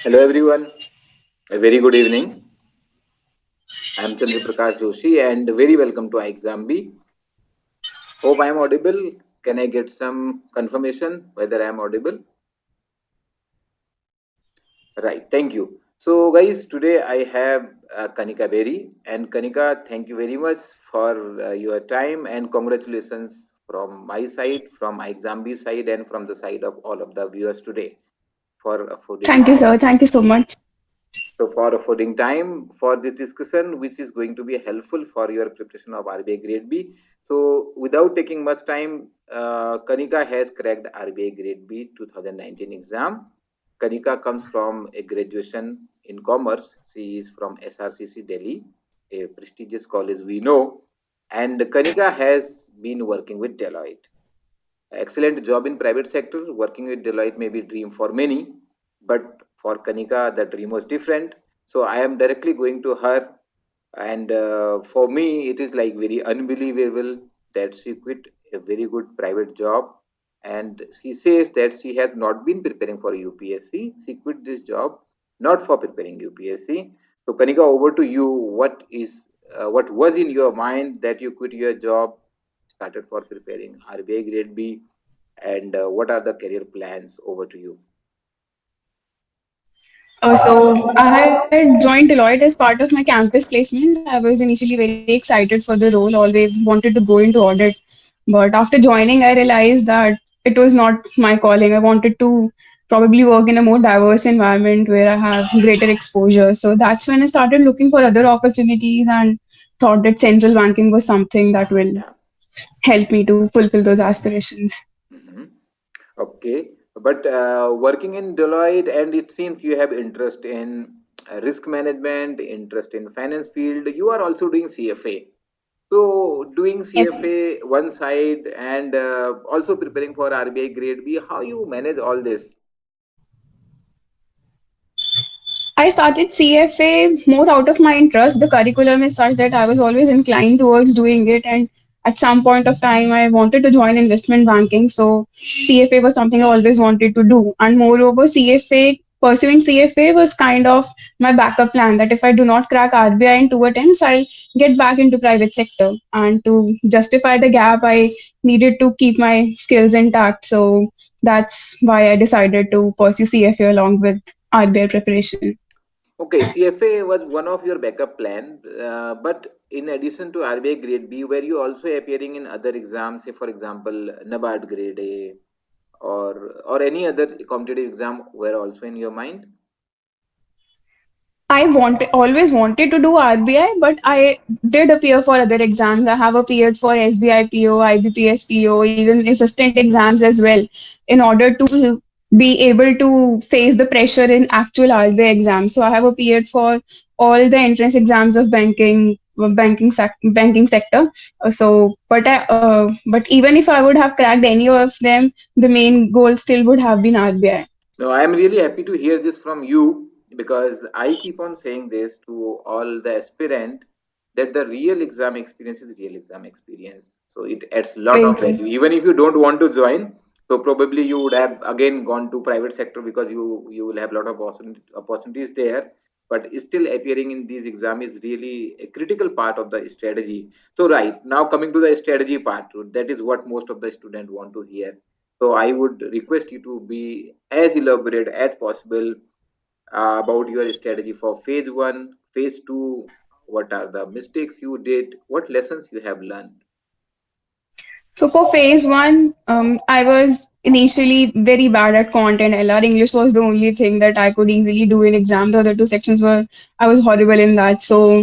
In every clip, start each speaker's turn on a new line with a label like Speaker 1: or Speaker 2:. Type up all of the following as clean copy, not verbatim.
Speaker 1: Hello everyone, a very good evening. I am Prakash Joshi and very welcome to ixamBee. Hope I am audible. Can I get some confirmation whether I am audible? Right, thank you. So guys, today I have Kanika Berry and Kanika, thank you very much for your time and congratulations from my side, from ixamBee side and from the side of all of the viewers today for affording
Speaker 2: Thank you, sir. Thank you so much.
Speaker 1: So for affording time for this discussion, which is going to be helpful for your preparation of RBI Grade B. So without taking much time, Kanika has cracked RBI Grade B 2019 exam. Kanika comes from a graduation in commerce. She is from SRCC Delhi, a prestigious college we know. And Kanika has been working with Deloitte. Excellent job in private sector. Working with Deloitte may be dream for many, but for Kanika, the dream was different. So I am directly going to her, and for me, it is like very unbelievable that she quit a very good private job, and she says that she has not been preparing for UPSC. She quit this job not for preparing UPSC. So Kanika, over to you. What was in your mind that you quit your job, started for preparing RBI Grade B, and what are the career plans? Over to you.
Speaker 2: So I had joined Deloitte as part of my campus placement. I was initially very excited for the role, always wanted to go into audit. But after joining, I realized that it was not my calling. I wanted to probably work in a more diverse environment where I have greater exposure. So that's when I started looking for other opportunities and thought that central banking was something that will
Speaker 1: Yeah.
Speaker 2: help me to fulfill those aspirations.
Speaker 1: Mhm. Okay. But working in Deloitte, and it seems you have interest in risk management, interest in finance field. You are also doing CFA. So doing
Speaker 2: Yes.
Speaker 1: CFA one side and also preparing for RBI Grade B. How you manage all this?
Speaker 2: I started CFA more out of my interest. The curriculum is such that I was always inclined towards doing it. And at some point of time, I wanted to join investment banking. So CFA was something I always wanted to do. And moreover, pursuing CFA was kind of my backup plan that if I do not crack RBI in 2 attempts, I'll get back into private sector. And to justify the gap, I needed to keep my skills intact. So that's why I decided to pursue CFA along with RBI preparation.
Speaker 1: Okay, CFA was one of your backup plan, but in addition to RBI Grade B, were you also appearing in other exams, say for example, NABARD Grade A or any other competitive exam were also in your mind?
Speaker 2: Always wanted to do RBI, but I did appear for other exams. I have appeared for SBI PO, IBPS PO, even assistant exams as well, in order to be able to face the pressure in actual RBI exams. So I have appeared for all the entrance exams of banking sector. But even if I would have cracked any of them, the main goal still would have been RBI.
Speaker 1: No, I am really happy to hear this from you because I keep on saying this to all the aspirant that the real exam experience is real exam experience. So it adds a lot
Speaker 2: Very
Speaker 1: of
Speaker 2: true.
Speaker 1: value. Even if you don't want to join, so probably you would have again gone to private sector because you will have a lot of opportunities there. But still appearing in these exam is really a critical part of the strategy. So right now coming to the strategy part, that is what most of the student want to hear. So I would request you to be as elaborate as possible about your strategy for phase one, phase two. What are the mistakes you did? What lessons you have learned?
Speaker 2: So for phase one, I was initially very bad at quant and LR. English was the only thing that I could easily do in exam. The other two sections were, I was horrible in that. So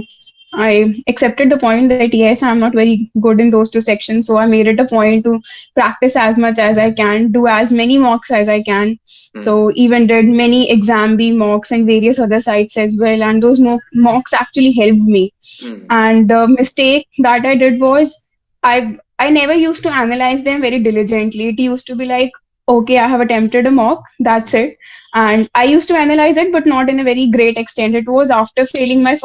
Speaker 2: I accepted the point that yes, I'm not very good in those two sections. So I made it a point to practice as much as I can, do as many mocks as I can.
Speaker 1: Hmm.
Speaker 2: So even did many ixamBee mocks and various other sites as well. And those mocks actually helped me.
Speaker 1: Hmm.
Speaker 2: And the mistake that I did was I never used to analyze them very diligently. It used to be like, okay, I have attempted a mock, that's it. And I used to analyze it, but not in a very great extent. It was after failing my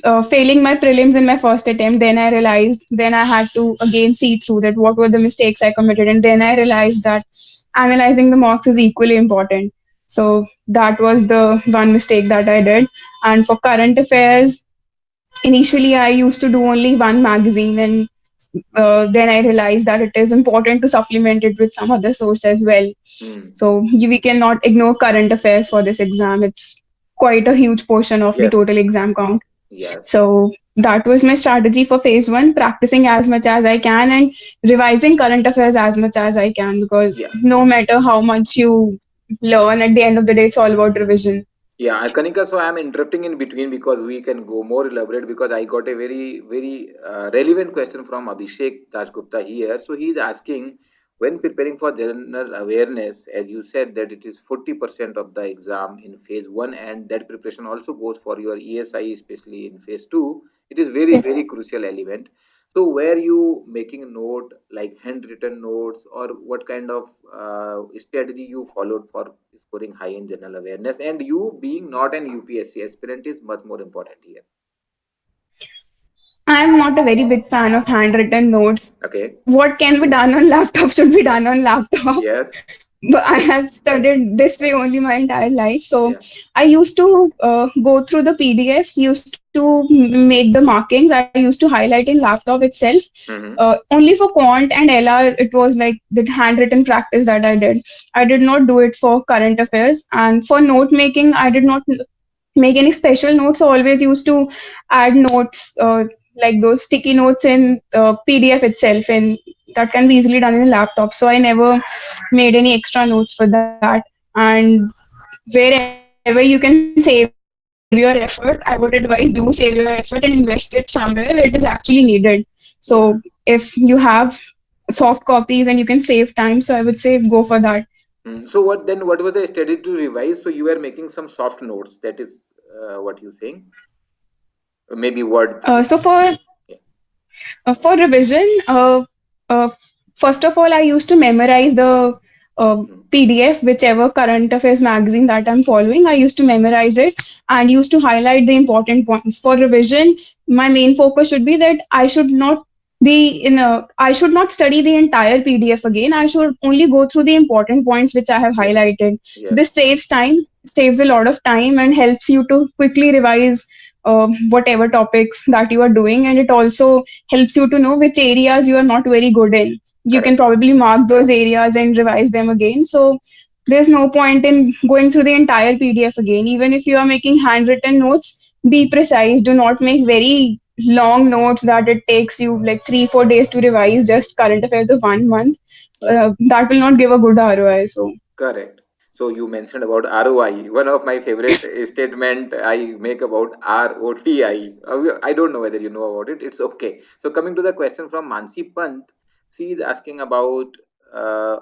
Speaker 2: prelims in my first attempt, then I realized, then I had to again see through that what were the mistakes I committed, and then I realized that analyzing the mocks is equally important. So that was the one mistake that I did. And for current affairs, initially I used to do only one magazine, and then I realized that it is important to supplement it with some other source as well.
Speaker 1: Hmm.
Speaker 2: So we cannot ignore current affairs for this exam. It's quite a huge portion of the
Speaker 1: Yes.
Speaker 2: total exam count.
Speaker 1: Yes.
Speaker 2: So that was my strategy for phase one, practicing as much as I can and revising current affairs as much as I can, because
Speaker 1: Yeah.
Speaker 2: no matter how much you learn, at the end of the day, it's all about revision.
Speaker 1: Yeah, Kanika, so I'm interrupting in between because we can go more elaborate because I got a very relevant question from Abhishek Dashgupta here. So he's asking, when preparing for general awareness, as you said that it is 40% of the exam in phase one, and that preparation also goes for your ESI, especially in phase two. It is
Speaker 2: Yes.
Speaker 1: very crucial element. So were you making note like handwritten notes, or what kind of strategy you followed for scoring high in general awareness? And you being not an UPSC aspirant is much more important here.
Speaker 2: I'm not a very big fan of handwritten notes.
Speaker 1: Okay.
Speaker 2: What can be done on laptop should be done on laptop.
Speaker 1: Yes.
Speaker 2: But I have studied this way only my entire life. So
Speaker 1: Yeah.
Speaker 2: I used to go through the PDFs, used to make the markings. I used to highlight in laptop itself.
Speaker 1: Mm-hmm.
Speaker 2: Only for quant and LR, it was like the handwritten practice that I did. I did not do it for current affairs. And for note making, I did not make any special notes. I always used to add notes, like those sticky notes in PDF itself, and that can be easily done in a laptop. So I never made any extra notes for that. And wherever you can save your effort, I would advise do save your effort and invest it somewhere where it is actually needed. So if
Speaker 1: Yeah.
Speaker 2: you have soft copies and you can save time, so I would say go for that.
Speaker 1: So what then? What was the strategy to revise? So you were making some soft notes. That is what you saying? Maybe words.
Speaker 2: So
Speaker 1: Yeah.
Speaker 2: for revision, uh, first of all, I used to memorize the
Speaker 1: Mm.
Speaker 2: PDF, whichever current affairs magazine that I'm following. I used to memorize it and used to highlight the important points. For revision, my main focus should be that I should not study the entire PDF again. I should only go through the important points which I have
Speaker 1: Yes.
Speaker 2: highlighted.
Speaker 1: Yes.
Speaker 2: This saves time, saves a lot of time, and helps you to quickly revise whatever topics that you are doing, and it also helps you to know which areas you are not very good in. You can
Speaker 1: Correct.
Speaker 2: probably mark those areas and revise them again. So there's no point in going through the entire PDF again. Even if you are making handwritten notes, be precise. Do not make very long notes that it takes you like 3 4 days to revise just current affairs of 1 month.
Speaker 1: Yeah.
Speaker 2: That will not give a good ROI. So
Speaker 1: Correct. So you mentioned about ROI. One of my favorite statement I make about ROTI. I don't know whether you know about it. It's okay. So coming to the question from Mansi Pant, she is asking about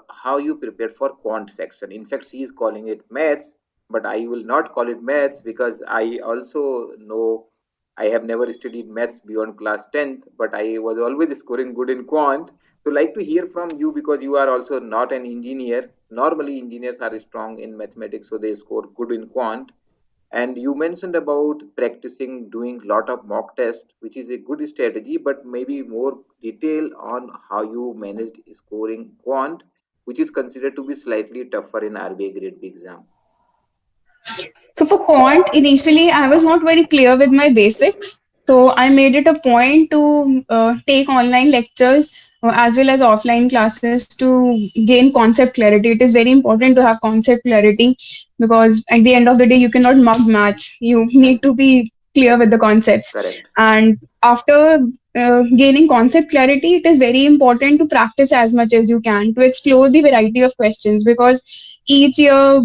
Speaker 1: how you prepared for quant section. In fact, she is calling it maths, but I will not call it maths because I also know I have never studied maths beyond class 10th, but I was always scoring good in quant. So like to hear from you because you are also not an engineer. Normally engineers are strong in mathematics, so they score good in quant. And you mentioned about practicing doing lot of mock tests, which is a good strategy, but maybe more detail on how you managed scoring quant, which is considered to be slightly tougher in RBI Grade B exam.
Speaker 2: So for quant, initially I was not very clear with my basics. So I made it a point to take online lectures as well as offline classes to gain concept clarity. It is very important to have concept clarity, because at the end of the day, you cannot mug maths. You need to be clear with the concepts.
Speaker 1: Correct.
Speaker 2: And after gaining concept clarity, it is very important to practice as much as you can to explore the variety of questions, because each year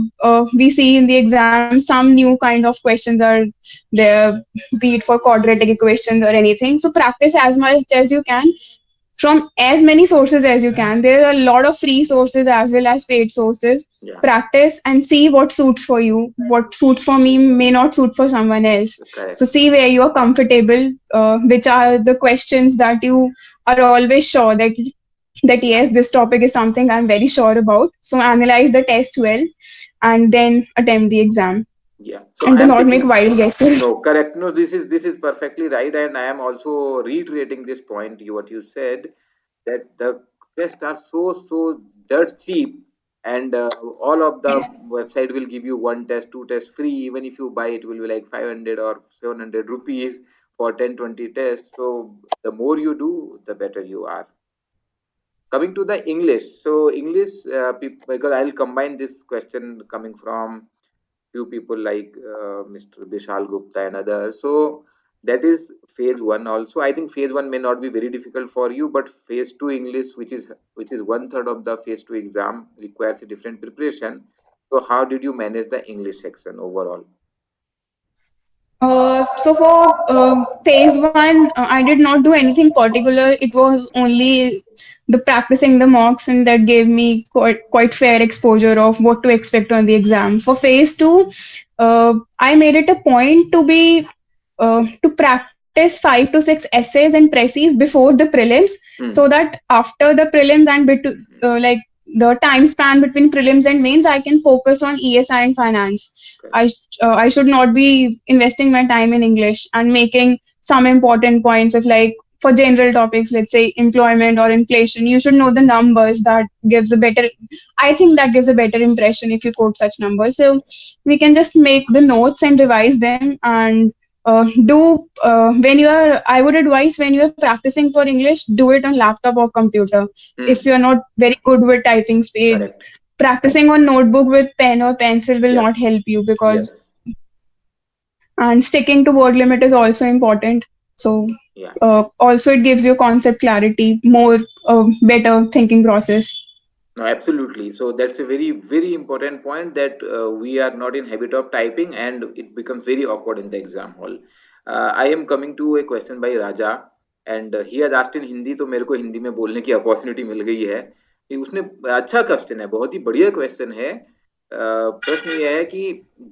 Speaker 2: we see in the exam some new kind of questions are there, be it for quadratic equations or anything. So practice as much as you can from as many sources as you can. There are a lot of free sources as well as paid sources.
Speaker 1: Yeah.
Speaker 2: Practice and see what suits for you. What suits for me may not suit for someone else. So
Speaker 1: Correct.
Speaker 2: see where you are comfortable, which are the questions that you are always sure that yes, this topic is something I'm very sure about. So analyze the test well and then attempt the exam.
Speaker 1: Yeah. So
Speaker 2: And
Speaker 1: I
Speaker 2: do
Speaker 1: am
Speaker 2: not make
Speaker 1: taking
Speaker 2: wild guesses.
Speaker 1: no, correct. No, this is perfectly right, and I am also reiterating this point. What you said, that the tests are so dirt cheap, and all of the website will give you one test, two tests free. Even if you buy, it will be like 500 or 700 rupees for 10-20 tests. So the more you do, the better you are. Coming to the English, so English, because I'll combine this question coming from few people like Mr. Vishal Gupta and others. So that is phase one. Also, I think phase one may not be very difficult for you, but phase two English, which is one third of the phase two exam, requires a different preparation. So how did you manage the English section overall?
Speaker 2: So for phase one, I did not do anything particular. It was only the practicing the mocks, and that gave me quite fair exposure of what to expect on the exam. For phase two, I made it a point to practice 5 to 6 essays and precis before the prelims, so that after the prelims and like the time span between prelims and mains, I can focus on ESI and finance. I should not be investing my time in English and making some important points of, like, for general topics, let's say employment or inflation. You should know the numbers. That gives a better, I think that gives a better impression if you quote such numbers. So we can just make the notes and revise them, and do when you are, I would advise, when you are practicing for English, do it on laptop or computer. If you are not very good with typing speed,
Speaker 1: Correct.
Speaker 2: practicing on notebook with pen or pencil will not
Speaker 1: Yes.
Speaker 2: help you, because
Speaker 1: Yes.
Speaker 2: and sticking to word limit is also important. So
Speaker 1: Yeah.
Speaker 2: also it gives you concept clarity, more better thinking process.
Speaker 1: No, absolutely. So that's a very, very important point, that we are not in habit of typing, and it becomes very awkward in the exam hall. I am coming to a question by Raja, and he has asked in Hindi, तो मेरे को हिंदी में बोलने की opportunity मिल गई है कि उसने, अच्छा क्वेश्चन है, बहुत ही बढ़िया क्वेश्चन है। प्रश्न यह है कि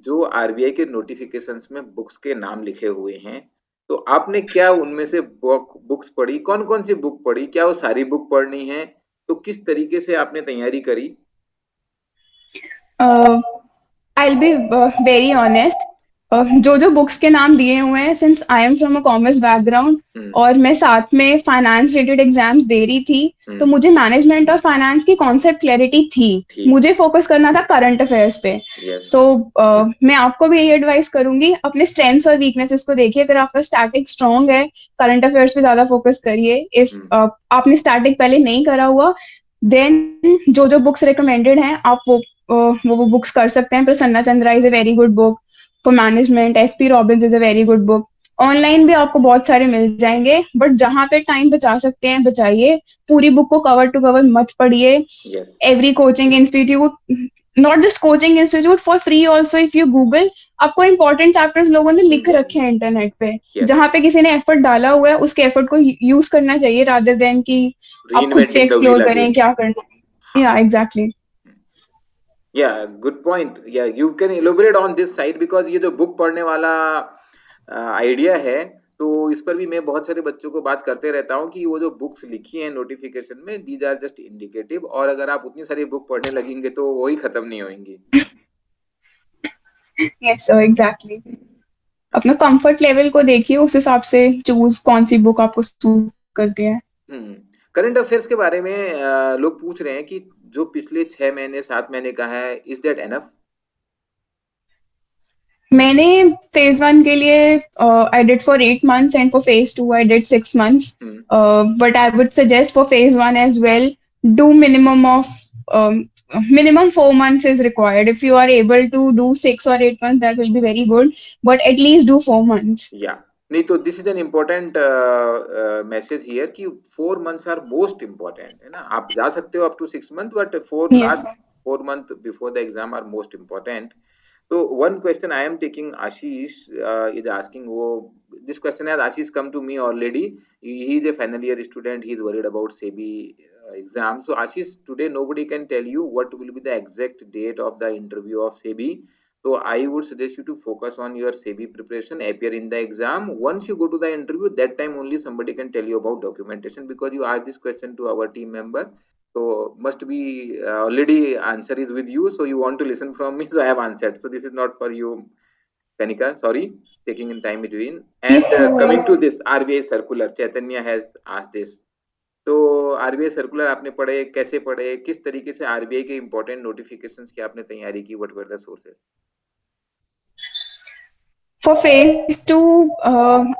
Speaker 1: जो आरबीआई के नोटिफिकेशंस में बुक्स के नाम लिखे हुए हैं, तो आपने क्या उनमें से बुक्स पढ़ी, कौन कौन सी बुक पढ़ी, क्या वो सारी बुक पढ़नी है, तो किस तरीके से आपने तैयारी करी?
Speaker 2: uh, I'll be very honest. जो जो बुक्स के नाम दिए हुए हैं, since I am from a commerce background और मैं साथ में फाइनेंस रिलेटेड एग्जाम्स दे रही थी, तो मुझे मैनेजमेंट और फाइनेंस की कॉन्सेप्ट क्लैरिटी थी। मुझे फोकस करना था करंट अफेयर्स पे। सो मैं आपको भी यही एडवाइस करूंगी, अपने स्ट्रेंथ्स और वीकनेसेस को देखिए। अगर आपका स्टैटिक स्ट्रांग है, करंट अफेयर्स पे ज्यादा फोकस करिए। इफ आपने स्टैटिक पहले नहीं करा हुआ, देन जो जो बुक्स रिकमेंडेड हैं आप वो बुक्स कर सकते हैं। Prasanna Chandra is a very good book for management. SP Robins is a very good book. Online भी आपको बहुत सारे मिल जाएंगे, बट जहां पे टाइम बचा सकते हैं बचाइए। पूरी बुक को कवर टू कवर मत पढ़िए। Every coaching institute, not just coaching institute, for free also if you Google, आपको इंपॉर्टेंट चैप्टर्स लोगों ने लिख रखे हैं इंटरनेट पे। जहां पे किसी ने एफर्ट डाला हुआ है, उसके एफर्ट को यूज करना चाहिए, रादर देन कि आप खुद से एक्सप्लोर करें क्या करना है। या exactly.
Speaker 1: Yeah, good point. Yeah, you can elaborate on this side, because ये जो बुक पढ़ने वाला आइडिया है, तो इस पर भी मैं बहुत सारे बच्चों को बात करते रहता हूँ कि वो जो बुक्स लिखी हैं नोटिफिकेशन में, दीज आर जस्ट इंडिकेटिव, और अगर आप उतनी सारी बुक पढ़ने लगेंगे तो वही खत्म नहीं होंगी।
Speaker 2: Yes sir, exactly. अपना कंफर्ट लेवल को देखिए, उस हिसाब से चूज कौन सी बुक आपको सूट करती है।
Speaker 1: करंट अफेयर्स के बारे में लोग पूछ रहे हैं कि जो पिछले 6 महीने 7 महीने का है, इज दैट एनफ?
Speaker 2: मैंने फेज वन के लिए I did for 8 months, and for phase two I did 6 months. But I would suggest for phase one as well, do minimum 4 months is required. If you are able to do 6 or 8 months, that will be very good, but at least do 4 months.
Speaker 1: नहीं तो this is an important message here कि 4 months are most important, है ना। आप जा सकते हो up to 6 months, but 4 months before the exam are most important. So one question I am taking, Ashish is asking, this question has Ashish come to me already. He is a final year student. He is worried about SEBI exam. So Ashish, today nobody can tell you what will be the exact date of the interview of SEBI. So I would suggest you to focus on your SEBI preparation, appear in the exam. Once you go to the interview, that time only somebody can tell you about documentation, because you asked this question to our team member. So must be already answer is with you, so you want to listen from me, so I have answered. So this is not for you, Kanika, sorry, taking in time between. And coming to this RBI circular, Chaitanya has asked this. So RBI circular आपने पढ़े, कैसे पढ़े, किस तरीके से RBI के important notifications की आपने तैयारी की, what were the sources?
Speaker 2: For phase two,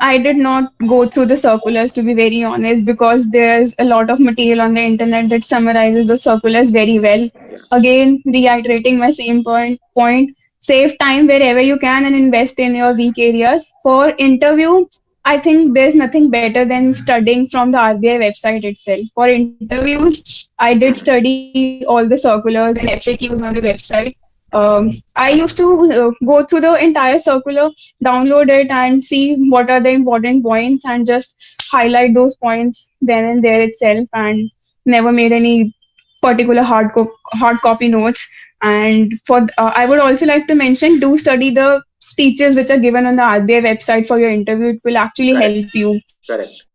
Speaker 2: I did not go through the circulars to be very honest because there's a lot of material on the internet that summarizes the circulars very well.
Speaker 1: Yeah,
Speaker 2: Again, reiterating my same point, save time wherever you can and invest in your weak areas. For interview, I think there's nothing better than studying from the RBI website itself. For interviews, I did study all the circulars and FAQs on the website. I used to go through the entire circular, download it, and see what are the important points, and just highlight those points then and there itself, and never made any particular hard copy notes. And for I would also like to mention, do study the speeches which are given on the RBI website for your interview. It will actually help
Speaker 1: correct,
Speaker 2: you.
Speaker 1: correct.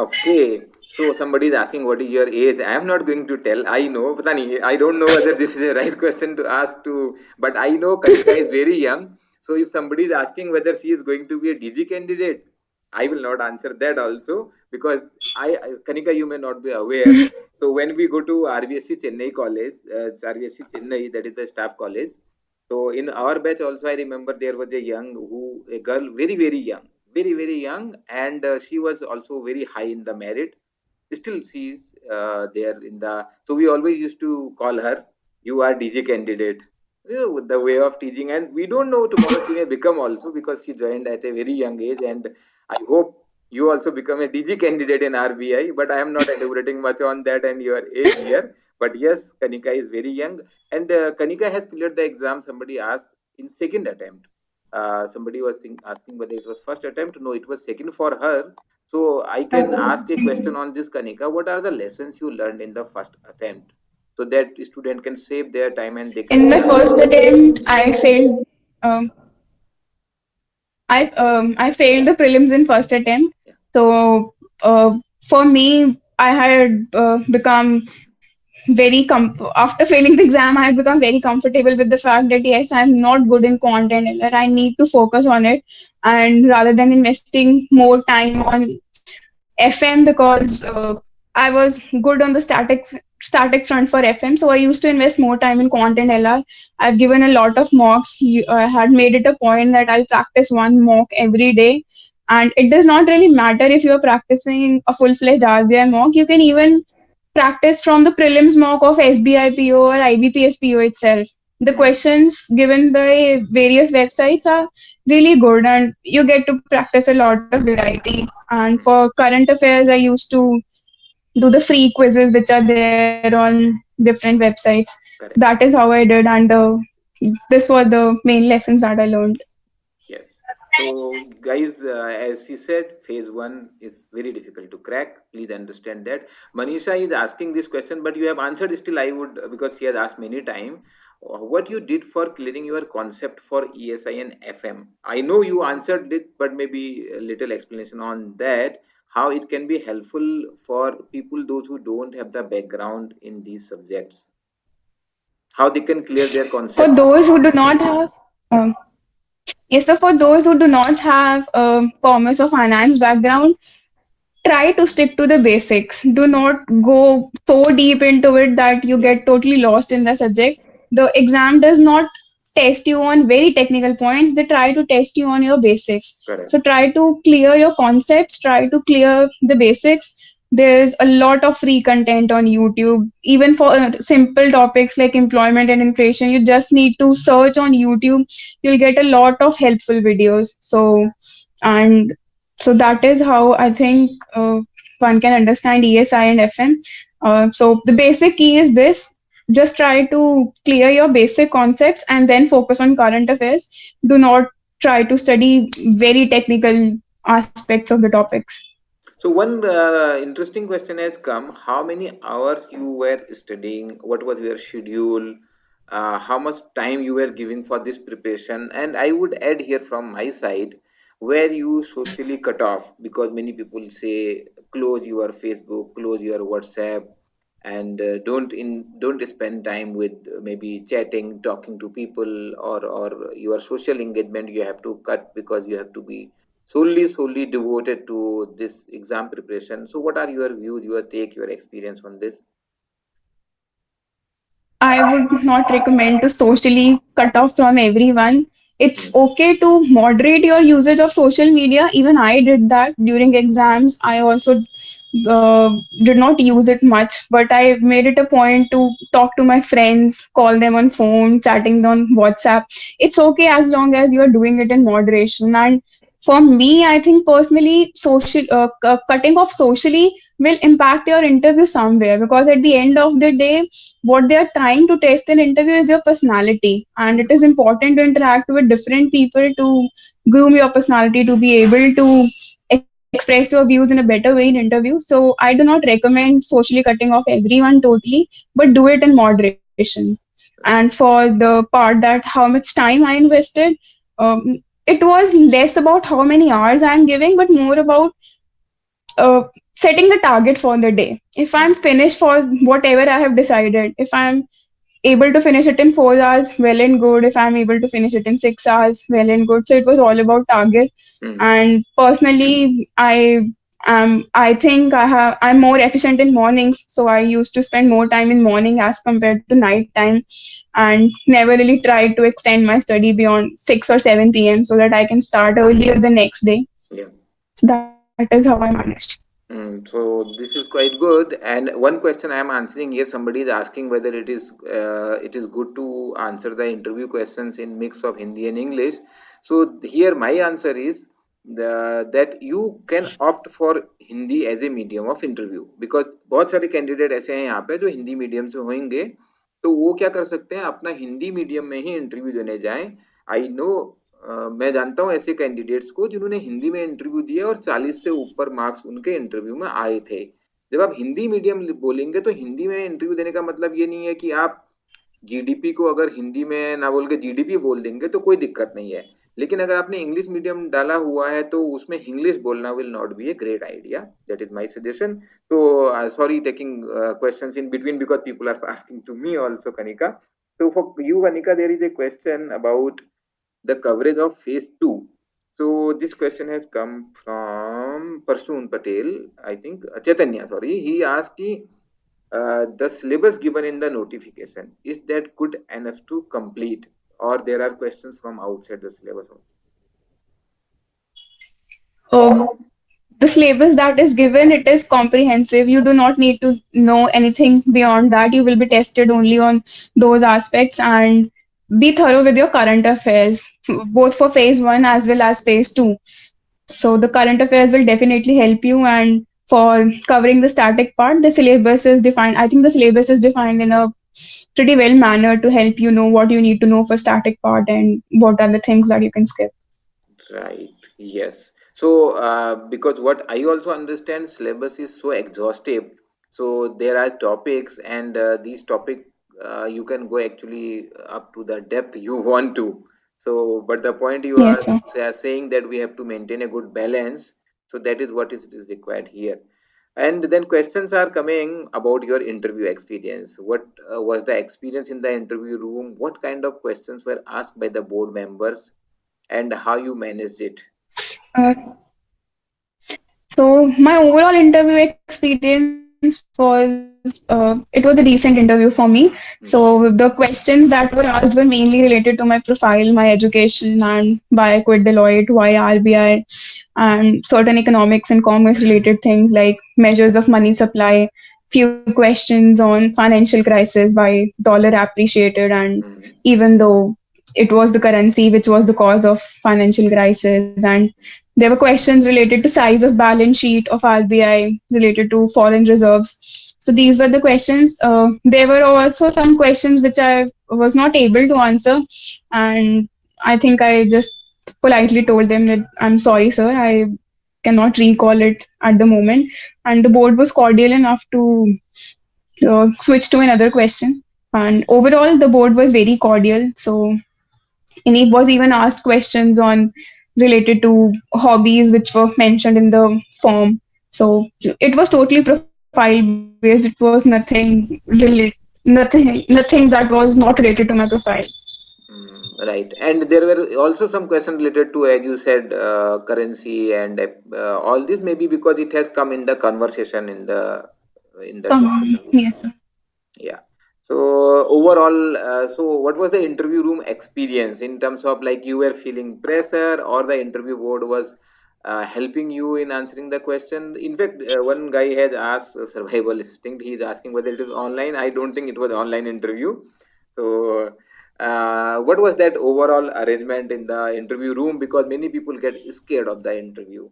Speaker 1: Okay, so somebody is asking what is your age. I am not going to tell. I know, pata nahi, I don't know whether this is a right question to ask to, but I know Kanika is very young. So if somebody is asking whether she is going to be a DG candidate, I will not answer that also because Kanika, you may not be aware. So when we go to RBSC Chennai College, RBSC Chennai, that is the staff college. So in our batch also, I remember there was a girl, very very young, and she was also very high in the merit. Still she is there in the, so we always used to call her, you are DG candidate. You know, with the way of teaching, and we don't know, tomorrow she may become also, because she joined at a very young age, and I hope you also become a DG candidate in RBI, but I am not elaborating much on that and your age here. But yes, Kanika is very young, and Kanika has cleared the exam, somebody asked, in second attempt. Somebody was asking whether it was first attempt. No, it was second for her. So I can ask a question on this, Kanika. What are the lessons you learned in the first attempt, so that student can save their time and they can
Speaker 2: In my
Speaker 1: clear the
Speaker 2: first
Speaker 1: exam?
Speaker 2: attempt, I failed. I failed the prelims in first attempt.
Speaker 1: Yeah,
Speaker 2: So for me, I had become after failing the exam, I had become very comfortable with the fact that yes, I'm not good in content, and I need to focus on it, and rather than investing more time on FM, because I was good on the static front for FM, so I used to invest more time in content LR. I've given a lot of mocks. I had made it a point that I'll practice one mock every day, and it does not really matter if you are practicing a full-fledged RBI mock. You can even practice from the prelims mock of SBI or IBPS itself. The
Speaker 1: hmm,
Speaker 2: questions given by various websites are really good, and you get to practice a lot of variety. And
Speaker 1: hmm,
Speaker 2: for current affairs, I used to do the free quizzes which are there on different websites. So that is
Speaker 1: correct.
Speaker 2: how I did, and this were the main lessons that I learned.
Speaker 1: Yes. So, guys, as she said, phase one is very difficult to crack. Please understand that. Manisha is asking this question, but you have answered still. I would, because she has asked many times, what you did for clearing your concept for ESI and FM. I know you answered it, but maybe a little explanation on that. How it can be helpful for people, those who don't have the background in these subjects. How they can clear their
Speaker 2: For
Speaker 1: concept.
Speaker 2: those who do not have um, yes, so for those who do not have a commerce or finance background, try to stick to the basics. Do not go so deep into it that you
Speaker 1: Yeah,
Speaker 2: get totally lost in the subject. The exam does not test you on very technical points, they try to test you on your basics.
Speaker 1: correct.
Speaker 2: So try to clear your concepts, try to clear the basics. There's a lot of free content on YouTube, even for simple topics like employment and inflation. You just need to search on YouTube, you'll get a lot of helpful videos. And so that is how I think one can understand ESI and FM. So the basic key is this: just try to clear your basic concepts and then focus on current affairs. Do not try to study very technical aspects of the topics.
Speaker 1: So one interesting question has come. How many hours you were studying? What was your schedule? How much time you were giving for this preparation? And I would add here from my side, where you socially cut off, because many people say close your Facebook, close your WhatsApp, and don't spend time with maybe chatting, talking to people, or your social engagement you have to cut because you have to be solely devoted to this exam preparation. So what are your views, your take, your experience on this?
Speaker 2: I would not recommend to socially cut off from everyone. It's
Speaker 1: Hmm.
Speaker 2: okay to moderate your usage of social media. Even I did that during exams. I also did not use it much, but I made it a point to talk to my friends, call them on phone, chatting on WhatsApp. It's okay as long as you're doing it in moderation. And for me, I think personally, cutting off socially will impact your interview somewhere, because at the end of the day, what they are trying to test in interview is your personality, and it
Speaker 1: Hmm.
Speaker 2: is important to interact with different people to groom your personality, to be able to express your views in a better way in interview. So I do not recommend socially cutting off everyone totally, but do it in moderation. And for the part that how much time I invested, it was less about how many hours I am giving, but more about uh, setting the target for the day. If I'm
Speaker 1: Hmm.
Speaker 2: finished for whatever I have decided, if I'm able to finish it in 4 hours, well and good. If I'm able to finish it in 6 hours, well and good. So it was all about target.
Speaker 1: Hmm.
Speaker 2: And personally, I think I'm more efficient in mornings. So I used to spend more time in morning as compared to night time, and never really tried to extend my study beyond 6 or 7 p.m. so that I can start earlier the next day.
Speaker 1: Yeah.
Speaker 2: So that is how I managed.
Speaker 1: So this is quite good. And one question I am answering here, somebody is asking whether it is good to answer the interview questions in mix of Hindi and English. So here my answer is that you can opt for Hindi as a medium of interview, because बहुत सारे candidate ऐसे हैं यहाँ पे जो Hindi medium से होंगे, तो वो क्या कर सकते हैं, अपना हिंदी मीडियम में ही इंटरव्यू देने जाएं. आई नो, मैं जानता हूँ ऐसे कैंडिडेट्स को जिन्होंने हिंदी में इंटरव्यू दिया और 40 से ऊपर मार्क्स उनके इंटरव्यू में आए थे. जब आप हिंदी मीडियम बोलेंगे तो हिंदी में इंटरव्यू देने का मतलब ये नहीं है कि आप जीडीपी को अगर हिंदी में ना बोल के जीडीपी बोल देंगे तो कोई दिक्कत नहीं है. लेकिन अगर आपने इंग्लिश मीडियम डाला हुआ है तो उसमें इंग्लिश बोलना will not be a great idea. That is my suggestion. तो sorry taking questions in between because people are asking to me also, Kanika. So for you, Kanika, there is a question about the coverage of phase 2. So this question has come from Parsoon Patel, I think, Chaitanya, sorry. He asked the syllabus given in the notification, is that good enough to complete, or there are questions from outside the syllabus also?
Speaker 2: Oh, the syllabus that is given, it is comprehensive. You do not need to know anything beyond that. You will be tested only on those aspects, and be thorough with your current affairs, both for phase 1 as well as phase 2. So the current affairs will definitely help you, and for covering the static part, the syllabus is defined. I think the syllabus is defined in a pretty well manner to help you know what you need to know for static part and what are the things that you can skip.
Speaker 1: Right. Yes. So, because what I also understand, syllabus is so exhaustive. So there are topics, and these topic you can go actually up to the depth you want to. So, but the point you are
Speaker 2: Yes, sir.
Speaker 1: saying that we have to maintain a good balance. So that is what is required here. And then questions are coming about your interview experience. What was the experience in the interview room? What kind of questions were asked by the board members, and how you managed it?
Speaker 2: Uh, So my overall interview experience was it was a decent interview for me. So the questions that were asked were mainly related to my profile, my education, and why I quit Deloitte, why RBI, and certain economics and commerce related things like measures of money supply. Few questions on financial crisis, why dollar appreciated, and
Speaker 1: Mhm.
Speaker 2: even though it was the currency which was the cause of financial crisis, and there were questions related to size of balance sheet of RBI, related to foreign reserves. So these were the questions. There were also some questions which I was not able to answer, and I think I just politely told them that I'm sorry, sir, I cannot recall it at the moment. And the board was cordial enough to switch to another question. And overall, the board was very cordial. So and he was even asked questions on related to hobbies which were mentioned in the form. So it was totally profile based. It was nothing that was not related to my profile.
Speaker 1: Right. And there were also some questions related to, as you said, currency and all this, maybe because it has come in the conversation in the discussion which
Speaker 2: Yes, sir.
Speaker 1: yeah. So overall, so what was the interview room experience in terms of, like, you were feeling pressure or the interview board was helping you in answering the question? In fact, one guy has asked survival instinct. He is asking whether it is online. I don't think it was online interview. So what was that overall arrangement in the interview room? Because many people get scared of the interview.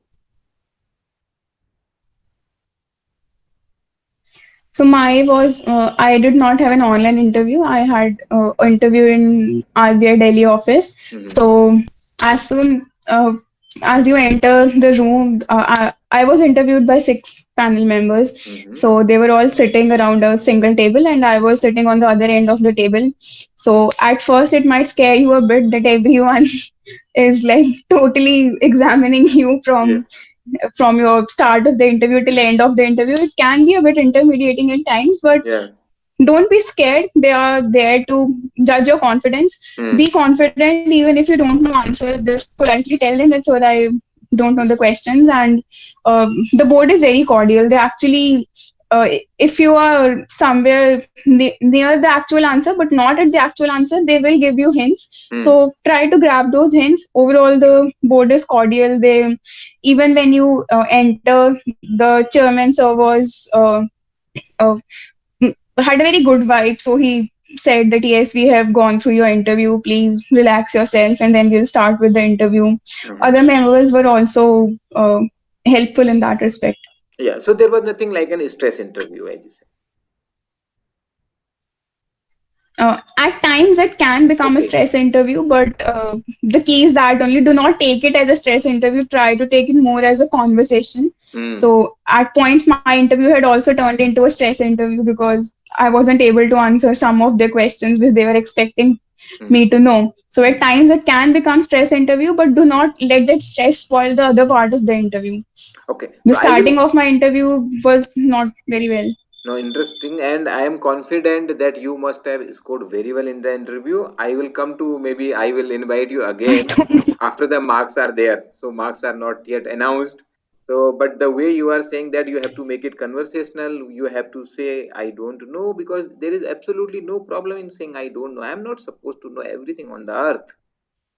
Speaker 2: So my was I did not have an online interview. I had interview in RBI Delhi office.
Speaker 1: Mm-hmm.
Speaker 2: So as soon as you enter the room, I was interviewed by 6 panel members.
Speaker 1: Mm-hmm.
Speaker 2: So they were all sitting around a single table, and I was sitting on the other end of the table. So at first, it might scare you a bit that everyone is like totally examining you
Speaker 1: Yeah.
Speaker 2: from your start of the interview till end of the interview. It can be a bit intimidating at times, but
Speaker 1: Yeah.
Speaker 2: don't be scared. They are there to judge your confidence.
Speaker 1: Hmm.
Speaker 2: Be confident even if you don't know answer. Just politely tell them that's what I don't know the questions. And the board is very cordial. They actually, if you are somewhere near the actual answer but not at the actual answer, they will give you hints.
Speaker 1: Hmm.
Speaker 2: So try to grab those hints. Overall, the board is cordial. They, even when you enter, the chairman sir was uh, had a very good vibe. So he said that yes, we have gone through your interview. Please relax yourself, and then we'll start with the interview.
Speaker 1: Mhm.
Speaker 2: Other members were also helpful in that respect.
Speaker 1: Yeah, so there was nothing like an stress interview, as you said.
Speaker 2: At times, it can become a
Speaker 1: Okay.
Speaker 2: stress interview, but the key is that only do not take it as a stress interview. Try to take it more as a conversation.
Speaker 1: Mm.
Speaker 2: So, at points, my interview had also turned into a stress interview because I wasn't able to answer some of their questions which they were expecting
Speaker 1: Mm.
Speaker 2: me to know. So, at times, it can become stress interview, but do not let that stress spoil the other part of the interview.
Speaker 1: Okay,
Speaker 2: The
Speaker 1: so I will.
Speaker 2: starting of my interview was not very well.
Speaker 1: No, interesting, and I am confident that you must have scored very well in the interview. I will come to, maybe I will invite you
Speaker 2: I
Speaker 1: again
Speaker 2: don't know.
Speaker 1: after the marks are there. So marks are not yet announced. So, but the way you are saying that you have to make it conversational, you have to say I don't know, because there is absolutely no problem in saying I don't know. I am not supposed to know everything on the earth.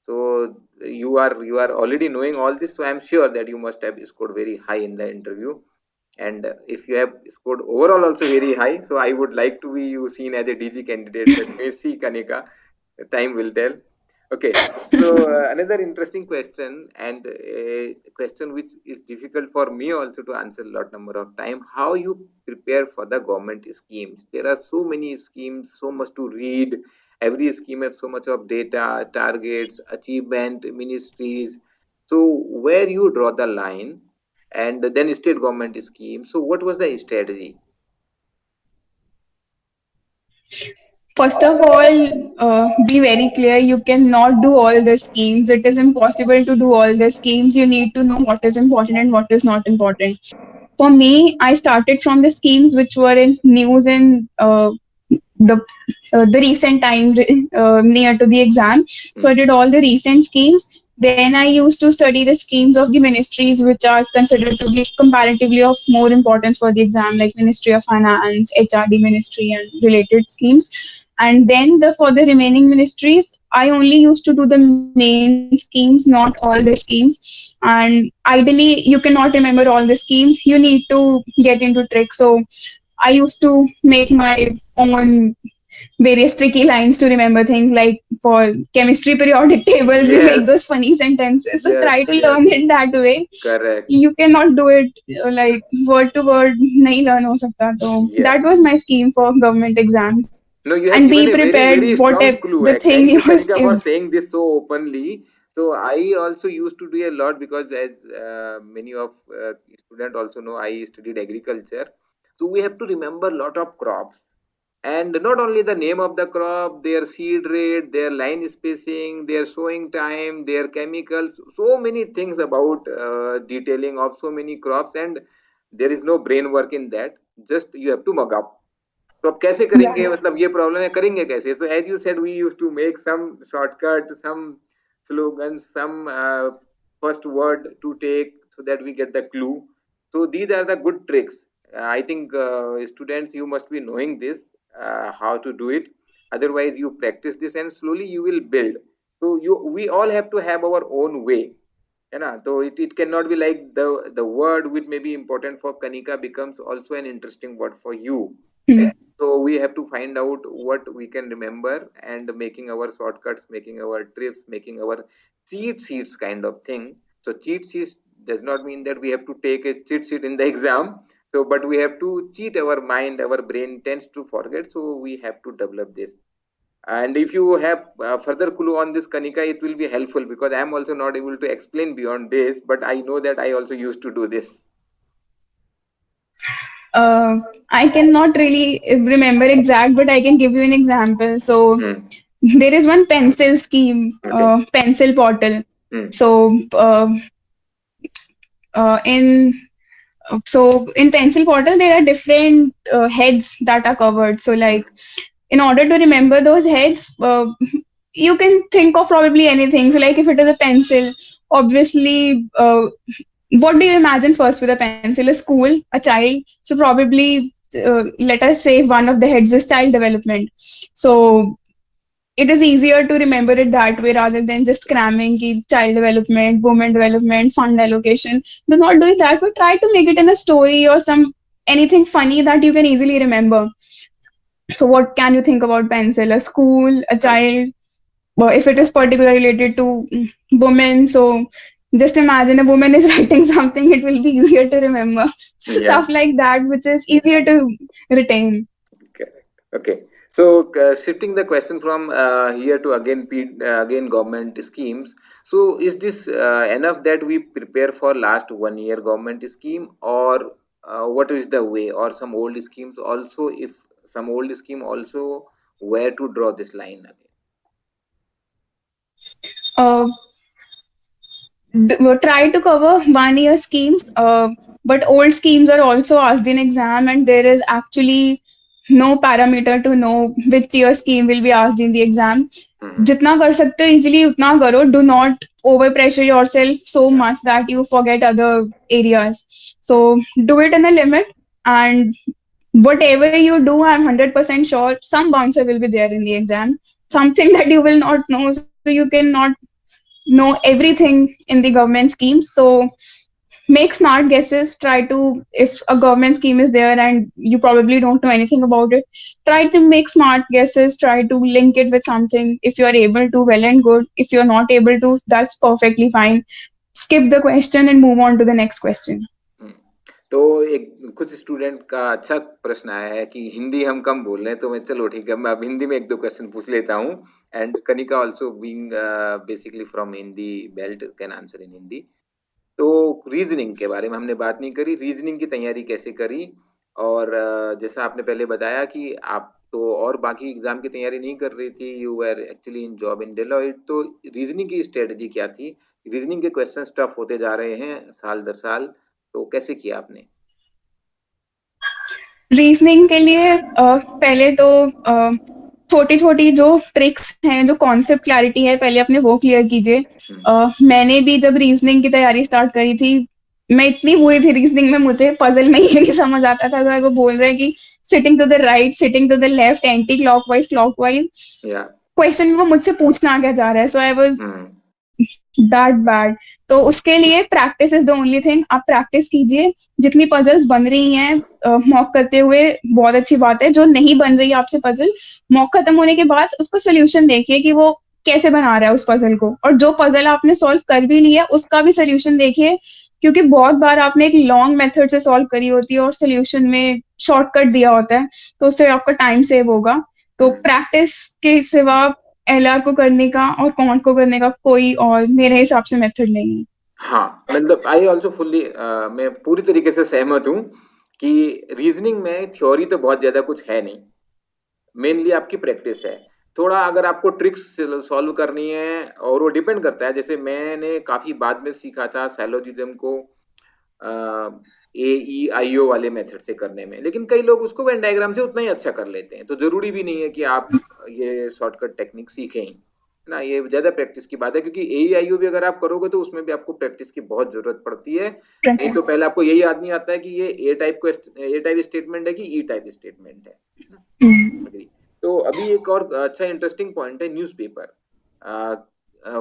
Speaker 1: So you are already knowing all this. So I am sure that you must have scored very high in the interview. And if you have scored overall also very high, so I would like to be you seen as a DG candidate. But may see, Kanika, time will tell. Okay, so another interesting question, and a question which is difficult for me also to answer a lot number of time: how you prepare for the government schemes? There are so many schemes, so much to read. Every scheme has so much of data, targets, achievement, ministries. So where you draw the line, and then state government scheme. So what was the strategy?
Speaker 2: First of all, be very clear. You cannot do all the schemes. It is impossible to do all the schemes. You need to know what is important and what is not important. For me, I started from the schemes which were in news in the the recent time near to the exam. So I
Speaker 1: Hmm.
Speaker 2: did all the recent schemes. Then I used to study the schemes of the ministries which are considered to be comparatively of more importance for the exam, like Ministry of Finance, HRD Ministry, and related schemes. And then for the remaining ministries, I only used to do the main schemes, not all the schemes. And ideally, you cannot remember all the schemes. You need to get into tricks. So I used to make my own various tricky lines to remember things, like for chemistry periodic tables we make
Speaker 1: Yes,
Speaker 2: those funny sentences, so
Speaker 1: yes,
Speaker 2: try to
Speaker 1: yes,
Speaker 2: learn it that way.
Speaker 1: correct.
Speaker 2: You cannot do it like word to word nahi learn ho sakta. So
Speaker 1: Yeah.
Speaker 2: that was my scheme for government exams.
Speaker 1: No, you have
Speaker 2: And be
Speaker 1: given a very,
Speaker 2: prepared
Speaker 1: very strong
Speaker 2: whatever
Speaker 1: clue.
Speaker 2: the thing
Speaker 1: Thank you,
Speaker 2: you
Speaker 1: Kanika, for
Speaker 2: if
Speaker 1: saying this so openly. So I also used to do a lot, because as many of students also know, I studied agriculture. So we have to remember a lot of crops, and not only the name of the crop, their seed rate, their line spacing, their sowing time, their chemicals, so many things about detailing of so many crops, and there is no brain work in that. Just you have to mug up. तो अब कैसे करेंगे,
Speaker 2: Right.
Speaker 1: मतलब ये problem है, करेंगे कैसे? So as you said, we used to make some shortcut, some slogans, some first word to take so that we get the clue. So these are the good tricks. I think students, you must be knowing this, how to do it. Otherwise you practice this and slowly you will build. So we all have to have our own way, है ना? तो it cannot be like the word which may be important for Kanika becomes also an interesting word for you.
Speaker 2: Hmm.
Speaker 1: So we have to find out what we can remember and making our shortcuts, making our trips, making our cheat sheets kind of thing. So cheat sheets does not mean that we have to take a cheat sheet in the exam. So but we have to cheat our mind, our brain tends to forget, so we have to develop this. And if you have further clue on this, Kanika, it will be helpful because I am also not able to explain beyond this, but I know that I also used to do this.
Speaker 2: Uh, I cannot really remember exact, but I can give you an example. So
Speaker 1: Hmm.
Speaker 2: there is one pencil scheme,
Speaker 1: Okay.
Speaker 2: pencil portal.
Speaker 1: Hmm.
Speaker 2: So uh, in in pencil portal there are different heads that are covered. So like in order to remember those heads, you can think of probably anything. So like if it is a pencil, obviously, what do you imagine first with a pencil? A school, a child. So probably, let us say one of the heads is child development. So it is easier to remember it that way rather than just cramming ki child development, women development, fund allocation. Do not do it that way. Try to make it in a story or some anything funny that you can easily remember. So what can you think about pencil? A school, a
Speaker 1: Correct.
Speaker 2: child. Well, if it is particularly related to women, so just imagine a woman is writing something, it will be easier to remember.
Speaker 1: Yeah.
Speaker 2: Stuff like that, which is easier to retain.
Speaker 1: Correct. Okay. So shifting the question from here to again again government schemes. So is this enough that we prepare for last 1 year government scheme, or what is the way, or some old schemes also? If some old scheme also, where to draw this line again?
Speaker 2: Uh, try to cover 1 year schemes, but old schemes are also asked in exam, and there is actually no parameter to know which year scheme will be asked in the exam.
Speaker 1: Hmm.
Speaker 2: जितना कर सकते हो easily उतना करो. Do not over pressure yourself so
Speaker 1: Yeah.
Speaker 2: much that you forget other areas. So
Speaker 1: Hmm.
Speaker 2: do it in a limit, and whatever you do, I'm 100% sure some bouncer will be there in the exam. Something that you will not know, so you cannot know everything in the government scheme. So make smart guesses. Try to, if a government scheme is there and you probably don't know anything about it, try to make smart guesses. Try to link it with something. If you're able to, well and good. If you're not able to, that's perfectly fine. Skip the question and move on to the next question.
Speaker 1: हम्म, तो एक कुछ student का अच्छा प्रश्न आया है कि हिंदी हम कम बोल रहे हैं, तो मैं चलो ठीक है, मैं अब हिंदी में एक दो क्वेश्चन पूछ लेता हूँ. And Kanika also being basically from Hindi belt can answer in Hindi. तो रीजनिंग के बारे में हमने बात नहीं करी, रीजनिंग की तैयारी कैसे करी, और जैसा आपने पहले बताया कि आप तो और बाकी एग्जाम की तैयारी नहीं कर रही थी, you were actually in job in Deloitte, तो रीजनिंग की स्ट्रेटजी क्या थी? रीजनिंग के क्वेश्चन टफ होते जा रहे हैं साल दर साल, तो कैसे किया आपने?
Speaker 2: रीजनिंग के लिए पहले तो छोटी छोटी जो ट्रिक्स हैं, जो कॉन्सेप्ट क्लैरिटी है, पहले अपने वो क्लियर कीजिए. मैंने भी जब रीजनिंग की तैयारी स्टार्ट करी थी, मैं इतनी बुरी थी रीजनिंग में, मुझे पजल में ये नहीं समझ आता था अगर वो बोल रहे हैं कि sitting to the right, sitting to the left, anti clockwise, clockwise,
Speaker 1: या
Speaker 2: क्वेश्चन में वो मुझसे पूछना क्या जा रहा है. So I was that bad. तो उसके लिए practice is the only thing. आप प्रैक्टिस कीजिए. जितनी पजल्स बन रही हैं मॉक करते हुए, बहुत अच्छी बात है. जो नहीं बन रही है आपसे पजल, मॉक खत्म होने के बाद उसको सोल्यूशन देखिए कि वो कैसे बना रहा है उस पजल को. और जो पजल आपने सॉल्व कर भी ली है उसका भी सोल्यूशन देखिए, क्योंकि बहुत बार आपने एक लॉन्ग मेथड से सॉल्व करी होती है और सोल्यूशन में शॉर्टकट दिया होता है, तो उससे आपका टाइम सेव होगा. तो प्रैक्टिस के सिवा एलआर को करने का और कॉन्ट को करने का कोई और मेरे हिसाब से मेथड नहीं है.
Speaker 1: हाँ, मतलब आई ऑल्सो फुल्ली, मैं पूरी तरीके से सहमत हूँ कि रीजनिंग में थ्योरी तो बहुत ज्यादा कुछ है नहीं, मेनली आपकी प्रैक्टिस है. थोड़ा अगर आपको ट्रिक्स सॉल्व करनी है, और वो डिपेंड करता है, जैसे मैंने काफी बाद में सीखा था सैलोजिज्म को, AEIO वाले मेथड से करने में, लेकिन कई लोग उसको वेन डायग्राम से उतना ही अच्छा कर लेते हैं, तो जरूरी भी नहीं है कि आप ये शॉर्टकट टेक्निक सीखें ही, है ना। ये ज्यादा प्रैक्टिस की बात है, क्योंकि AEIO भी अगर आप करोगे तो उसमें भी आपको प्रैक्टिस की बहुत जरूरत पड़ती है। नहीं तो पहले आपको यही याद नहीं आता है कि ये ए टाइप स्टेटमेंट है कि ई टाइप स्टेटमेंट है ना। Agree. तो अभी एक और अच्छा इंटरेस्टिंग पॉइंट है, newspaper.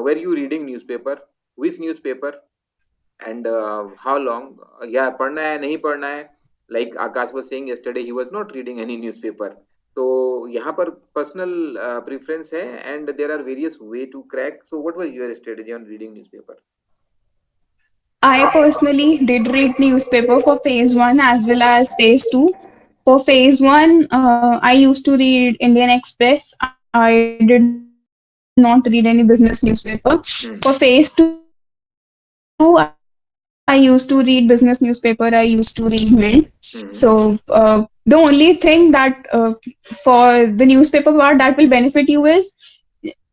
Speaker 1: Where you reading newspaper, which newspaper, and how long, या पढ़ना है नहीं पढ़ना है। Like Aakash was saying yesterday he was not reading any newspaper. तो यहाँ पर पर्सनल प्रेफरेंस है, and there are various way to crack. So what was your strategy on reading newspaper?
Speaker 2: I personally did read newspaper for phase one as well as phase two. For phase one, I used to read Indian Express. I did not read any business newspaper. For phase two, I used to read business newspaper. I used to read Mint. So the only thing that for the newspaper part that will benefit you is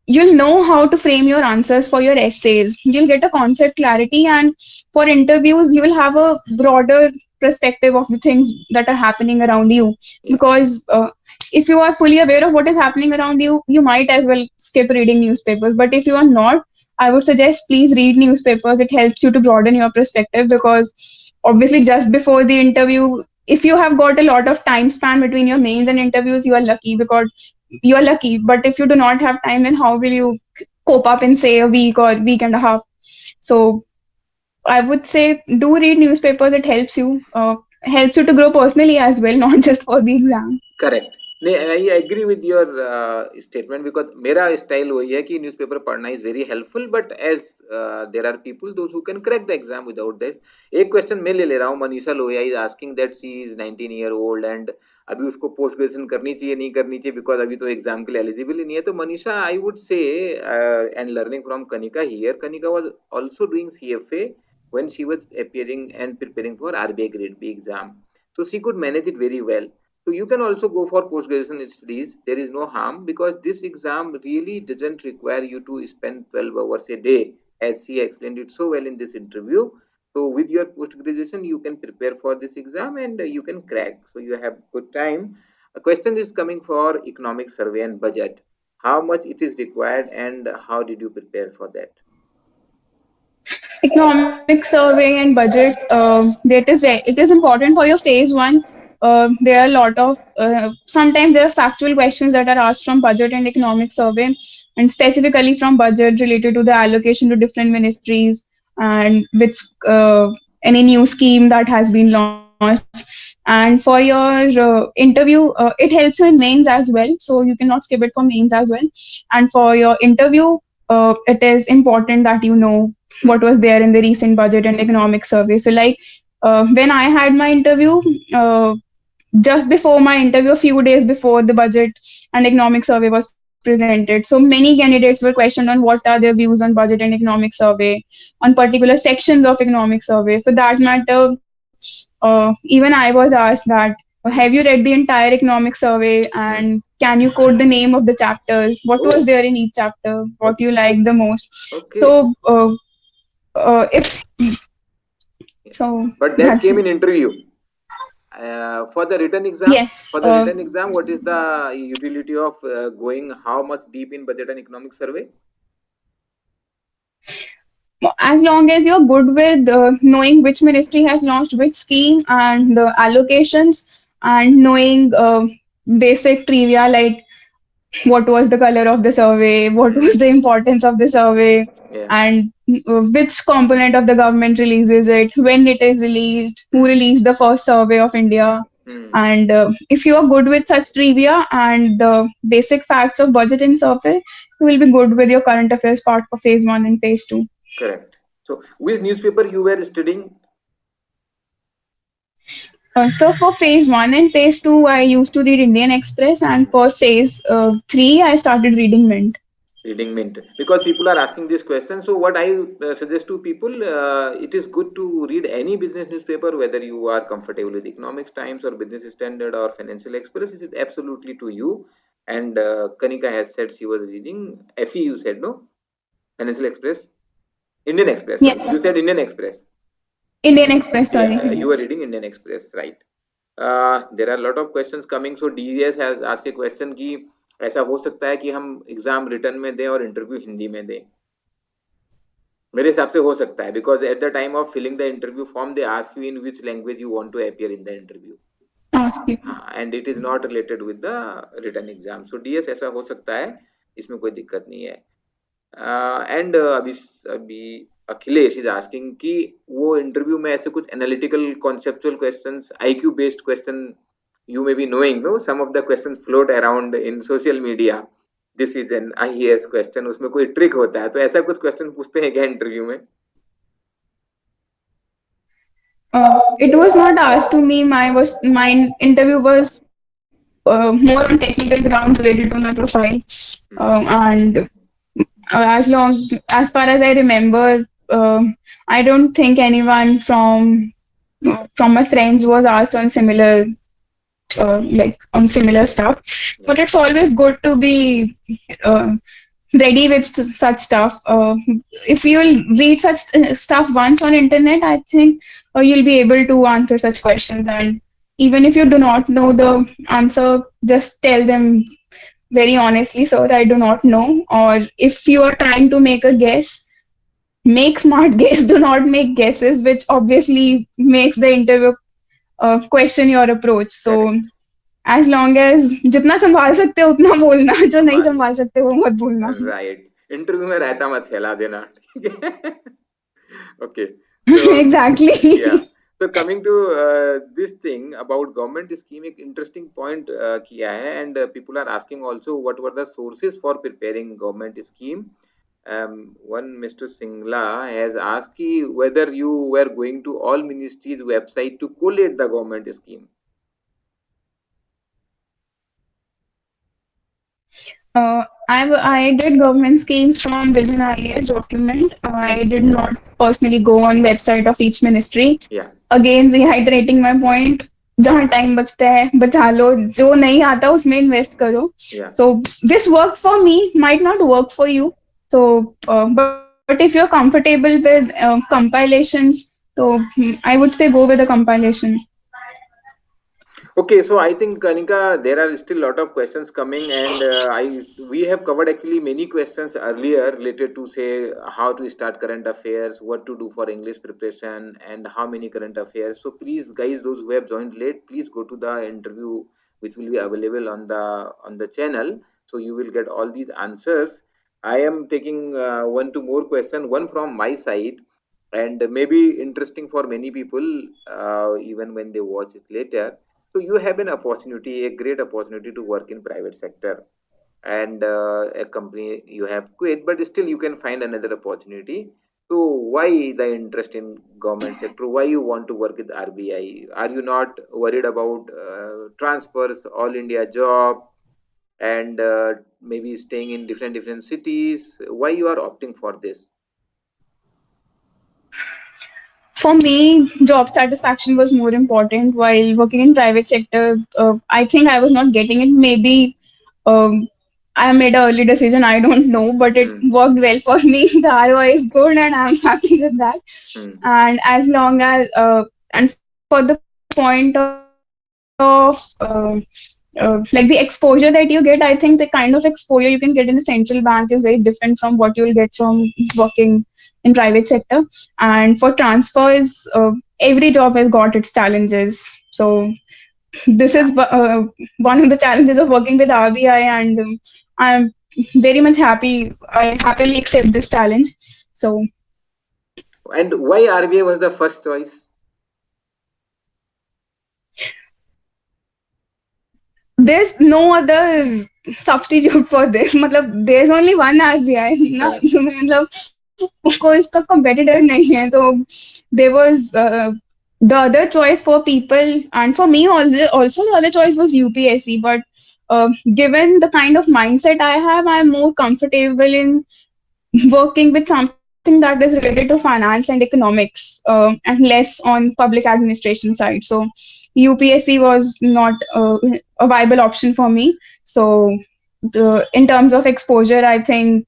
Speaker 2: you'll know how to frame your answers for your essays. You'll get a concept clarity, and for interviews, you will have a broader perspective of the things that are happening around you. Because
Speaker 1: Yeah,
Speaker 2: if you are fully aware of what is happening around you, you might as well skip reading newspapers. But if you are not, I would suggest please read newspapers. It helps you to broaden your perspective, because obviously just before the interview, if you have got a lot of time span between your mains and interviews, you are lucky, because you are lucky. But if you do not have time, then how will you cope up in say a week or week and a half? So I would say do read newspapers. It helps you to grow personally as well, not just for the exam.
Speaker 1: Correct. नहीं, I agree with your statement, because मेरा style वही है कि newspaper पढ़ना is very helpful, but as there are people those who can crack the exam without that. एक question मैं ले रहा हूँ, Manisha Lohia is asking that she is 19 year old, and अभी उसको पोस्ट ग्रेजुएशन करनी चाहिए नहीं करनी चाहिए, बिकॉज अभी तो एग्जाम के लिए एलिजिबल ही नहीं है। तो Manisha, I would say, and learning from Kanika here, Kanika was also doing CFA when she was appearing and preparing for RBI Grade B exam, so she could manage it very well. So you can also go for post-graduation studies. There is no harm, because this exam really doesn't require you to spend 12 hours a day, as she explained it so well in this interview. So with your post-graduation, you can prepare for this exam, and you can crack. So you have good time. A question is coming for economic survey and budget. How much it is required, and how did you prepare for that?
Speaker 2: Economic survey and budget, it is important for your phase one. There are a lot of sometimes there are factual questions that are asked from budget and economic survey, and specifically from budget related to the allocation to different ministries, and which any new scheme that has been launched. And for your interview, it helps you in mains as well, so you cannot skip it for mains as well. And for your interview, it is important that you know what was there in the recent budget and economic survey. So, like when I had my interview, just before my interview, a few days before the budget and economic survey was presented, so many candidates were questioned on what are their views on budget and economic survey, on particular sections of economic survey. For that matter, even I was asked that, have you read the entire economic survey, and can you quote the name of the chapters? What was
Speaker 1: Oh,
Speaker 2: there in each chapter? What you liked the most?
Speaker 1: okay.
Speaker 2: So, if
Speaker 1: Yeah.
Speaker 2: so,
Speaker 1: But that
Speaker 2: that's
Speaker 1: came
Speaker 2: it.
Speaker 1: in interview. For the written exam,
Speaker 2: Yes.
Speaker 1: what is the utility of going how much deep in budget and economic survey?
Speaker 2: As long as you're good with knowing which ministry has launched which scheme and the allocations, and knowing basic trivia like what was the color of the survey, what was the importance of the survey,
Speaker 1: Yeah.
Speaker 2: and which component of the government releases it, when it is released, who released the first survey of India. And if you are good with such trivia and the basic facts of budget and survey, you will be good with your current affairs part for phase one and phase two.
Speaker 1: Correct. So, which newspaper you were studying?
Speaker 2: So for phase one and phase two, I used to read Indian Express, and for phase three, I started reading Mint.
Speaker 1: Reading Mint, because people are asking this question. So what I suggest to people, it is good to read any business newspaper, whether you are comfortable with Economics Times or Business Standard or Financial Express. It is absolutely to you. And Kanika has said she was reading FE. You said no, Financial Express, Indian Express. Sorry,
Speaker 2: Yes,
Speaker 1: you
Speaker 2: sir.
Speaker 1: said Indian Express.
Speaker 2: Indian Express, sorry.
Speaker 1: Yeah, you are
Speaker 2: Yes.
Speaker 1: reading Indian Express, right? There are a lot of questions coming. So DES has asked a question कि ऐसा हो सकता है कि हम exam return में दें और इंटरव्यू हिंदी में दें? मेरे हिसाब से हो सकता है, because at the time of filling the interview form they ask you in which language you want to appear in the interview.
Speaker 2: Ask you.
Speaker 1: हाँ, and it is not related with the written exam. So DS ऐसा हो सकता है, इसमें कोई दिक्कत नहीं है. एंड अभी अखिलेश इज आस्किंग कि वो इंटरव्यू में ऐसे कुछ analytical conceptual questions, IQ based question, you may be knowing no some of the questions float around in social media, this is an IAS question, उसमें कोई ट्रिक होता है, तो ऐसा कुछ क्वेश्चन पूछते हैं क्या इंटरव्यू में?
Speaker 2: It was not asked to me. My interview was more on technical grounds related to my profile, and as far as I remember, I don't think anyone from my friends was asked on similar like on similar stuff. But it's always good to be uh, ready with such stuff. If you'll read such stuff once on internet, I think you'll be able to answer such questions. And even if you do not know the answer, just tell them very honestly, sir, I do not know. Or if you are trying to make a guess, make smart guess. Do not make guesses, which obviously makes the interview question your approach. So as long as जितना संभाल सकते हो उतना बोलना, जो नहीं संभाल सकते वो मत बोलना.
Speaker 1: राइट, इंटरव्यू में रायता मत फैला देना, ठीक है? Okay,
Speaker 2: Exactly.
Speaker 1: yeah. So coming to this thing about government scheme, एक interesting point किया है, and people are asking also what were the sources for preparing government scheme. One Mr. Singla has asked whether you were going to all ministries website to collate the government scheme.
Speaker 2: I did government schemes from Vision IAS document. I did not personally go on website of each ministry.
Speaker 1: Yeah.
Speaker 2: Again, reiterating my point, जहाँ time बचता है बचा लो, जो नहीं आता उसमें invest करो. So this worked for me, might not work for you. So but if you're comfortable with compilations, so I would say go with a compilation.
Speaker 1: Okay, so I think Kanika, there are still a lot of questions coming, and we have covered actually many questions earlier related to say how to start current affairs, what to do for English preparation, and how many current affairs. So please, guys, those who have joined late, please go to the interview which will be available on the channel. So you will get all these answers. I am taking one to more question, one from my side, and maybe interesting for many people, even when they watch it later. So you have an opportunity, a great opportunity to work in private sector, and a company you have quit, but still you can find another opportunity. So why the interest in government sector? Why you want to work with RBI? Are you not worried about transfers, all India job, and maybe staying in different cities? Why you are opting for this?
Speaker 2: For me, job satisfaction was more important while working in private sector. I think I was not getting it. Maybe I made an early decision. I don't know, but it worked well for me. The ROI is good, and I'm happy with that. And as long as and for the point of like the exposure that you get, I think the kind of exposure you can get in the central bank is very different from what you will get from working in private sector. And for transfers, every job has got its challenges. So this is one of the challenges of working with RBI, and I'm very much happy. I happily accept this challenge. So.
Speaker 1: And why RBI was the first choice?
Speaker 2: There's no other substitute for this. मतलब there's only one RBI ना, मतलब उसको इसका competitor नहीं है. तो there was the other choice for people, and for me also the other choice was UPSC. But given the kind of mindset I have, I'm more comfortable in working with something that is related to finance and economics, and less on public administration side. So UPSC was not a viable option for me. So in terms of exposure, I think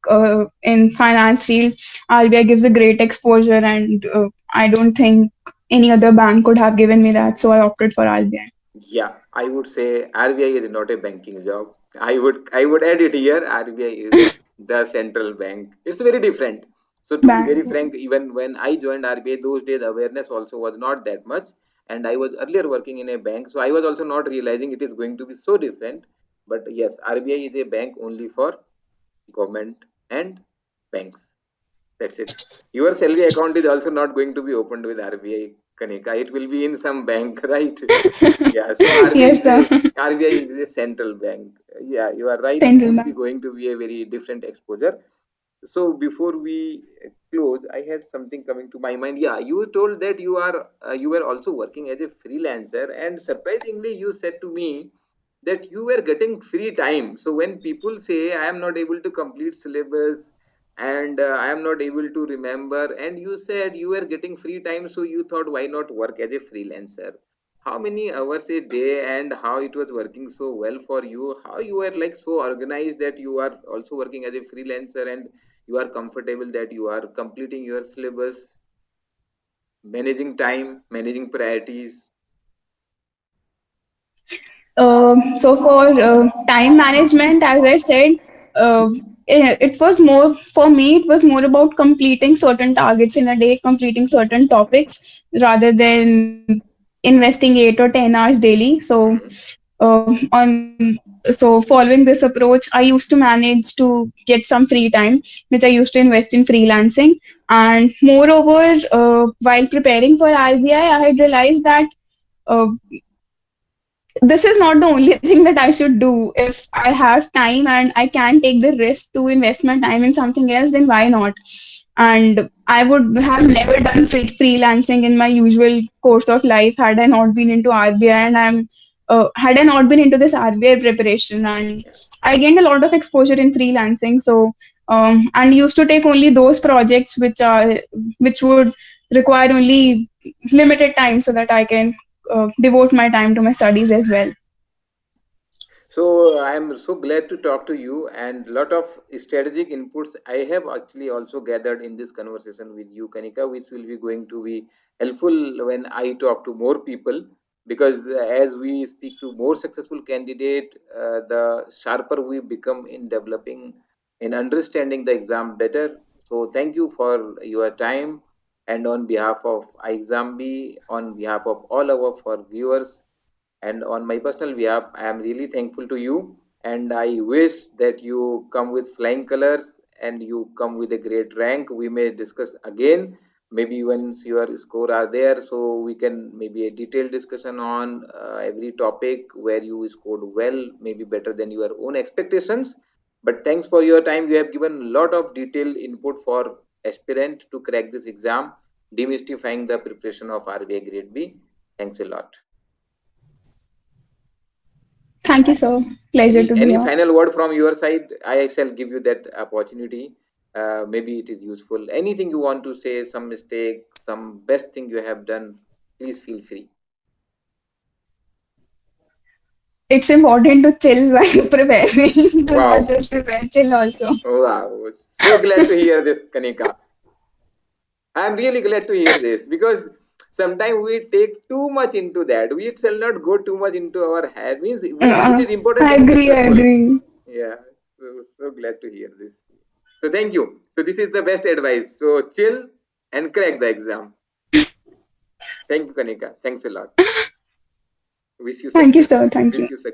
Speaker 2: in finance field, RBI gives a great exposure, and I don't think any other bank could have given me that. So I opted for RBI.
Speaker 1: Yeah, I would say RBI is not a banking job. I would add it here. RBI is the central bank. It's very different. So to be very
Speaker 2: Bank.
Speaker 1: frank, even when I joined RBI, those days awareness also was not that much. And I was earlier working in a bank, so I was also not realizing it is going to be so different. But yes, RBI is a bank only for government and banks. That's it. Your salary account is also not going to be opened with RBI, Kanika. It will be in some bank, right? Yeah. So RBI
Speaker 2: Yes,
Speaker 1: is
Speaker 2: the
Speaker 1: a RBI is a central bank. Yeah, you are right. It
Speaker 2: central
Speaker 1: will be
Speaker 2: bank.
Speaker 1: going to be a very different exposure. So before we close, I had something coming to my mind. Yeah, you told that you were also working as a freelancer, and surprisingly, you said to me that you were getting free time. So when people say I am not able to complete syllabus and I am not able to remember, and you said you were getting free time, so you thought why not work as a freelancer? How many hours a day and how it was working so well for you? How you were like so organized that you are also working as a freelancer and you are comfortable that you are completing your syllabus, managing time, managing priorities?
Speaker 2: So for time management, as I said, uh, it was more for me. It was more about completing certain targets in a day, completing certain topics, rather than investing 8 or 10 hours daily. So
Speaker 1: Mhm.
Speaker 2: on so following this approach, I used to manage to get some free time, which I used to invest in freelancing. And moreover, while preparing for RBI, I had realized that. Uh, this is not the only thing that I should do. If I have time and I can take the risk to invest my time in something else, then why not? And I would have never done freelancing in my usual course of life had I not been into RBI, and had I not been into this RBI preparation. And
Speaker 1: Yeah.
Speaker 2: I gained a lot of exposure in freelancing. So and used to take only those projects which would require only limited time so that I can devote my time to my studies as well.
Speaker 1: So I am so glad to talk to you, and lot of strategic inputs I have actually also gathered in this conversation with you, Kanika, which will be going to be helpful when I talk to more people. Because as we speak to more successful candidate, the sharper we become in developing, in understanding the exam better. So thank you for your time, and on behalf of ixamBee, on behalf of all our viewers, and on my personal behalf, I am really thankful to you. And I wish that you come with flying colors and you come with a great rank. We may discuss again, maybe once your score are there, so we can maybe a detailed discussion on every topic where you scored well, maybe better than your own expectations. But thanks for your time. You have given a lot of detailed input for aspirant to crack this exam, demystifying the preparation of RBI Grade B. Thanks a lot.
Speaker 2: Thank you, sir. Pleasure to be
Speaker 1: Any
Speaker 2: here.
Speaker 1: final word from your side? I shall give you that opportunity. Maybe it is useful. Anything you want to say, some mistake, some best thing you have done, please feel free.
Speaker 2: It's important to chill while preparing, to not
Speaker 1: Wow.
Speaker 2: just prepare, chill also.
Speaker 1: Wow. So glad to hear this, Kanika. I'm really glad to hear this because sometimes we take too much into that. We shall not go too much into our head. Means it
Speaker 2: Uh,
Speaker 1: is important
Speaker 2: I
Speaker 1: to be
Speaker 2: agree, I
Speaker 1: successful.
Speaker 2: agree.
Speaker 1: Yeah. So glad to hear this. So thank you. So this is the best advice. So chill and crack the exam. Thank you, Kanika. Thanks a lot. Wish you
Speaker 2: Thank you,
Speaker 1: success.
Speaker 2: sir. Thank you.
Speaker 1: Wish you success.